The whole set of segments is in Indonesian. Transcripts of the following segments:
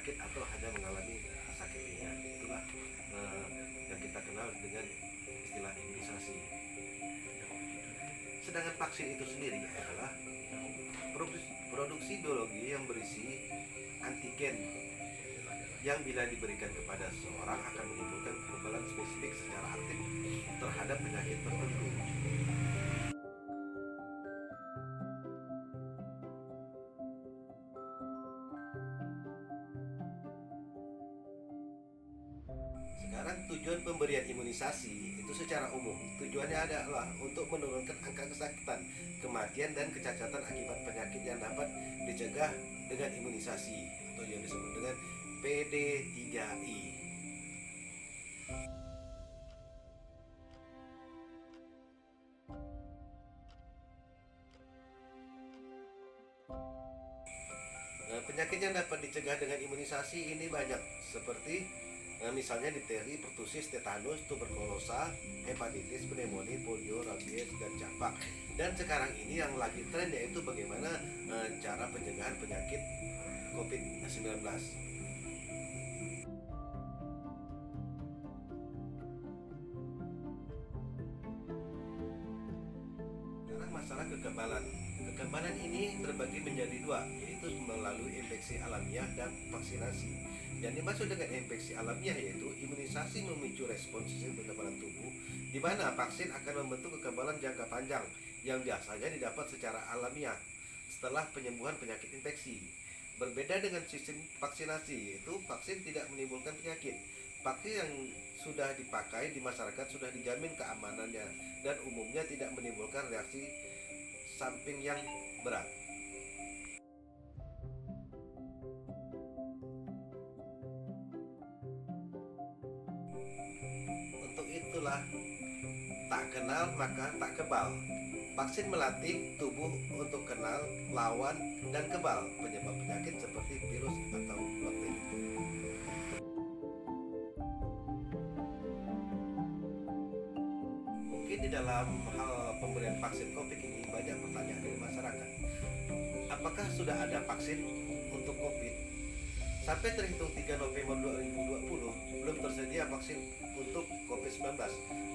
sakit atau hanya mengalami sakit ringan. Itulah yang kita kenal dengan istilah imunisasi. Sedangkan vaksin itu sendiri adalah produksi biologi yang berisi antigen yang bila diberikan kepada seseorang akan menimbulkan kekebalan spesifik secara aktif terhadap penyakit tertentu. Sekarang tujuan pemberian imunisasi itu secara umum tujuannya adalah untuk menurunkan angka kesakitan, kematian dan kecacatan akibat penyakit yang dapat dicegah dengan imunisasi atau yang disebut dengan PD3I. Penyakit yang dapat dicegah dengan imunisasi ini banyak, seperti misalnya difteri, pertusis, tetanus, tuberkulosa, hepatitis, pneumonia, polio, rabies, dan campak. Dan sekarang ini yang lagi tren yaitu bagaimana cara pencegahan penyakit COVID-19. Sekarang masalah kekebalan. Kekebalan ini terbagi menjadi dua, yaitu melalui infeksi alamiah dan vaksinasi. Yang dimaksud dengan infeksi alamiah yaitu imunisasi memicu respon sistem kekebalan tubuh, di mana vaksin akan membentuk kekebalan jangka panjang yang biasanya didapat secara alamiah setelah penyembuhan penyakit infeksi. Berbeda dengan sistem vaksinasi, yaitu vaksin tidak menimbulkan penyakit. Vaksin yang sudah dipakai di masyarakat sudah dijamin keamanannya dan umumnya tidak menimbulkan reaksi samping yang berat. Untuk itulah tak kenal maka tak kebal. Vaksin melatih tubuh untuk kenal, lawan, dan kebal penyebab penyakit seperti virus atau bakteri. Mungkin di dalam hal pemberian vaksin COVID ini banyak pertanyaan dari masyarakat. Apakah sudah ada vaksin untuk COVID? Sampai terhitung 3 November 2020, belum tersedia vaksin untuk COVID-19.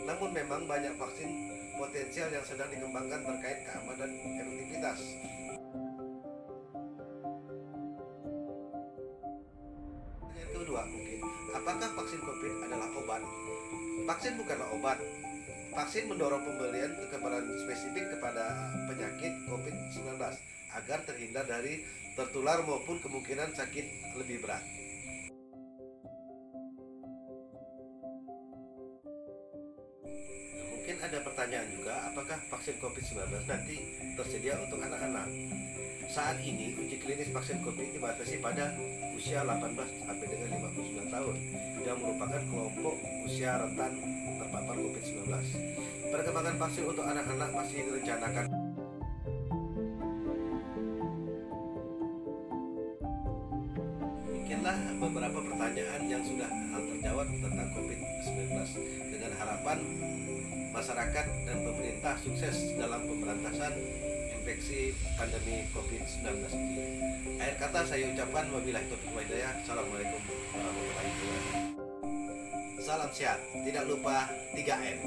Namun memang banyak vaksin potensial yang sedang dikembangkan terkait keamanan dan efektivitas. Yang kedua mungkin, apakah vaksin COVID adalah obat? Vaksin bukanlah obat. Vaksin mendorong pemberian kekebalan spesifik kepada penyakit COVID-19 agar terhindar dari tertular maupun kemungkinan sakit lebih berat. Mungkin ada pertanyaan juga, apakah vaksin COVID-19 nanti tersedia untuk anak-anak? Saat ini uji klinis vaksin COVID dibatasi pada usia 18 sampai dengan 59 tahun yang merupakan kelompok usia rentan terpapar COVID-19. Perkembangan vaksin untuk anak-anak masih direncanakan. Demikianlah beberapa pertanyaan yang sudah terjawab tentang COVID-19 dengan harapan masyarakat dan pemerintah sukses dalam pemberantasan infeksi pandemi COVID-19 ini. Akhir kata saya ucapkan wabillahi taufiq wal hidayah. Assalamualaikum warahmatullahi wabarakatuh. Salam sehat, tidak lupa 3M.